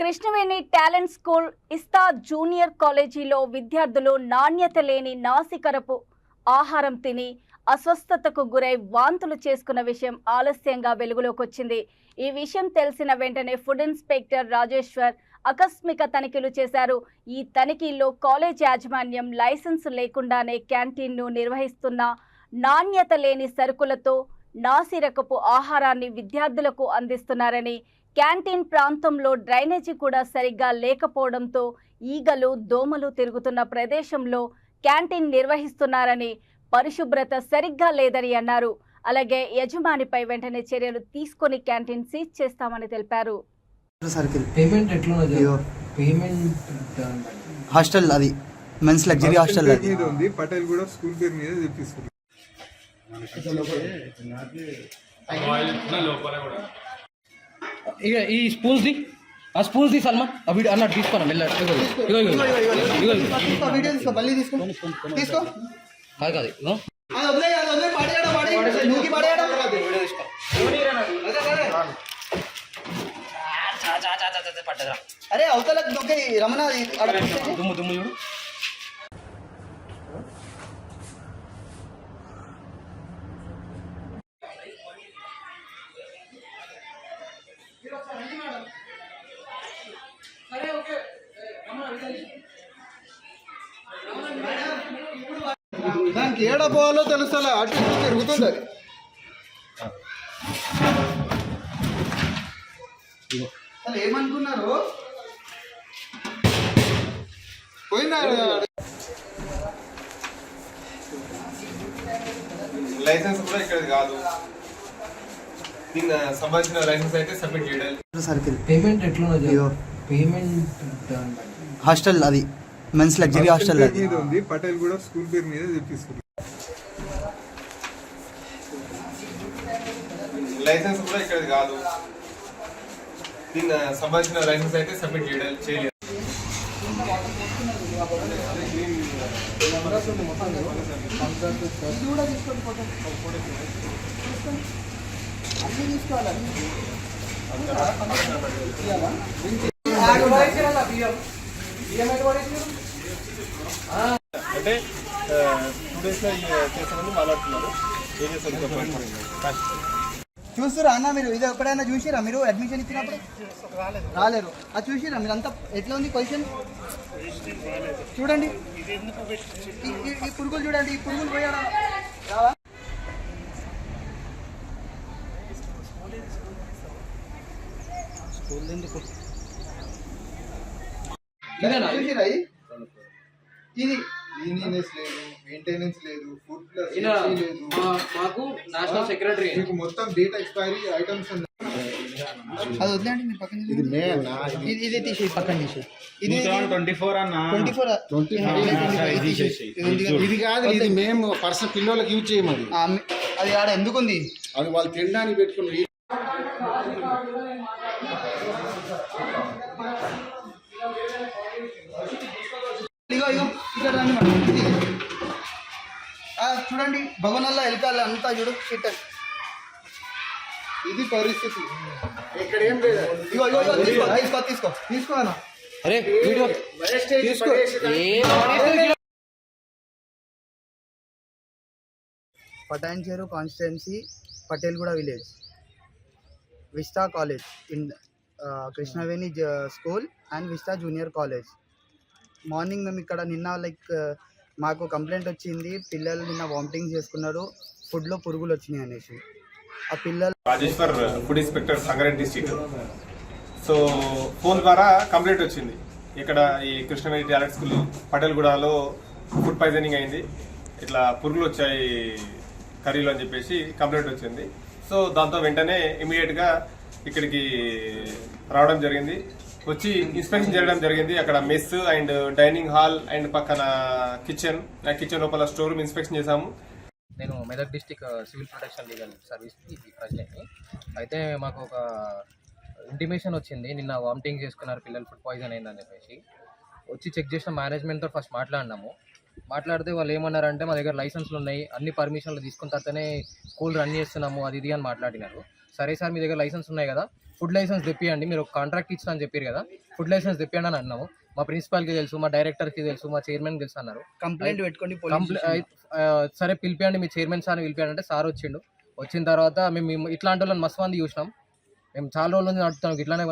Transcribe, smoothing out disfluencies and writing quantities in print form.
Krishnaveni talent school ఇస్తా junior కాలేజీలో విద్యార్థులు నాణ్యత లేని నాసికరపు ఆహారం తిని అస్వస్థతకు గురై వాంతులు చేసుకున్న విషయం ఆలస్యంగా వెలుగులోకి వచ్చింది. ఈ విషయం తెలిసిన వెంటనే ఫుడ్ ఇన్స్పెక్టర్ రాజేశ్వర్ ఆకస్మిక తనిఖీలు చేశారు. ఈ తనిఖీల్లో కాలేజ్ యాజమాన్యం లైసెన్స్ లేకుండానే క్యాంటీన్ను నిర్వహిస్తున్న నాణ్యత లేని సరుకులతో నాసిరకపు ఆహారాన్ని విద్యార్థులకు అందిస్తున్నారని, క్యాంటీన్ ప్రాంతంలో డ్రైనేజీ కూడా సరిగ్గా లేకపోవడంతో ఈగలు దోమలు తిరుగుతున్న ప్రదేశంలో క్యాంటీన్ నిర్వహిస్తున్నారని, పరిశుభ్రత సరిగ్గా లేదని అన్నారు. అలాగే యజమానిపై వెంటనే చర్యలు తీసుకొని క్యాంటీన్ సీజ్ చేస్తామని తెలిపారు. హాస్టల్ అది మెన్స్ లగ్జరీ హాస్టల్ ఉంది. పటేల్ కూడా స్కూల్ పేరు మీద తెప్పిస్తుంది. ఇక ఈ spoons the spoons the Salman ఆ వీడియో అన్నట్టు తీసుకోనా మెల్ల కాదు అరే అవతల రమణ దుమ్ము దుమ్ము చూడు. దానికి ఏడ పోవాలో తెలుసా, అటు తిరుగుతుంది. అది అసలు ఏమనుకున్నారు పోయినా. లైసెన్స్ కూడా ఇక్కడ కాదు, దీనికి సంబంధించిన లైసెన్స్ అయితే సబ్మిట్ చేయాలి. పేమెంట్ ఎట్లా హాస్టల్ అది మెన్స్ లగ్జరీ హాస్టల్ మీద ఉంది. పటేల్ కూడా స్కూల్ పేరు మీద తెప్పిస్తుంది. లైసెన్స్ కూడా ఇక్కడ కాదు, దీనికి సంబంధించిన లైసెన్స్ అయితే సబ్మిట్ చేయలేదు. అంటే 2 days చేసామని మాట్లాడుతున్నారు. చూస్తురా అన్న మీరు? ఇది ఎప్పుడైనా చూసిరా మీరు? అడ్మిషన్ ఇచ్చినప్పుడు రాలేరు. అది చూసిరా మీరు? అంతా ఎట్లా ఉంది పొజిషన్ చూడండి. ఈ పురుగులు చూడండి, ఈ పురుగులు పోయాడా రావా? చూసిరా ఇది క్లీనినెస్ లేదు, మెయింటెనెన్స్ లేదు, ఫుడ్ ప్లస్ లేదు. మాకు నేషనల్ సెక్రటరీ మీకు మొత్తం డేట్ ఎక్స్పైరీ ఐటమ్స్ అది వదిలేండి మీరు పక్కన. ఇది తీసి పక్కన తీసి. ఇది 24 అన్న 24 ఇది కాదు, ఇది మేము పర్సనల్ పిల్లలకి యూజ్ చేయమది. అది ఆడ ఎందుకుంది? అది వాళ్ళు తినడానికి పెట్టుకున్నారు. చూడండి భవనాల్లో ఎలకాలి అంతా చూడు షిట్. ఇది పరిస్థితి. ఇక్కడ ఏం లేదు. తీసుకో అన్న. అరే video Patancheru constituency, Patelguda village, vista college in Krishnaveni school and vista junior college. Morning మేము ఇక్కడ నిన్న మాకు కంప్లైంట్ వచ్చింది, పిల్లలు నిన్న వామిటింగ్ చేసుకున్నారు, ఫుడ్లో పురుగులు వచ్చినాయి అనేసి. ఆ పిల్లలు Rajeshwar food inspector Sangareddy district. So phone ద్వారా కంప్లైంట్ వచ్చింది, ఇక్కడ ఈ కృష్ణవేణి టాలెంట్ స్కూల్ పటేల్గూడలో ఫుడ్ పాయిజనింగ్ అయింది, ఇట్లా పురుగులు వచ్చాయి కర్రీలో అని చెప్పేసి కంప్లైంట్ వచ్చింది. సో దాంతో వెంటనే ఇమీడియట్గా ఇక్కడికి రావడం జరిగింది, వచ్చి ఇన్స్పెక్షన్ చేయడం జరిగింది. అక్కడ mess and dining hall and పక్కన కిచెన్ లోపల స్టోర్ రూమ్ ఇన్స్పెక్షన్ చేశాము. నేను Medak district civil protection legal సర్వీస్కి ప్రెసిడెంట్ని. అయితే మాకు ఒక ఇంటిమేషన్ వచ్చింది, నిన్న వామిటింగ్ చేసుకున్నారు పిల్లలు, ఫుడ్ పాయిజన్ అయిందని చెప్పేసి. వచ్చి చెక్ చేసిన మేనేజ్మెంట్తో ఫస్ట్ మాట్లాడినాము. మాట్లాడితే వాళ్ళు ఏమన్నారంటే మా దగ్గర లైసెన్స్లు ఉన్నాయి, అన్ని పర్మిషన్లు తీసుకున్న తర్వాతనే స్కూల్ రన్ చేస్తున్నాము, అది ఇది అని మాట్లాడినారు. సరే సార్ మీ దగ్గర లైసెన్స్ ఉన్నాయి కదా, ఫుడ్ లైసెన్స్ తెప్పియండి, మీరు ఒక కాంట్రాక్ట్ ఇచ్చిన అని చెప్పారు కదా, ఫుడ్ లైసెన్స్ తెప్పియండి అని అన్నాము. మా ప్రిన్సిపాల్కి తెలుసు, మా డైరెక్టర్కి తెలుసు, మా చైర్మన్కి తెలుసు అన్నారు. కంప్లైంట్ పెట్టుకోండి సరే పిలిపియండి, మీ చైర్మన్ సార్ని పిలిపియండి అంటే సార్ వచ్చిండు. వచ్చిన తర్వాత మేము ఇట్లాంటి వాళ్ళని మస్తు మంది చూసినాం. మేము చాలా రోజుల నుంచి నడుపుతాం ఇట్లానే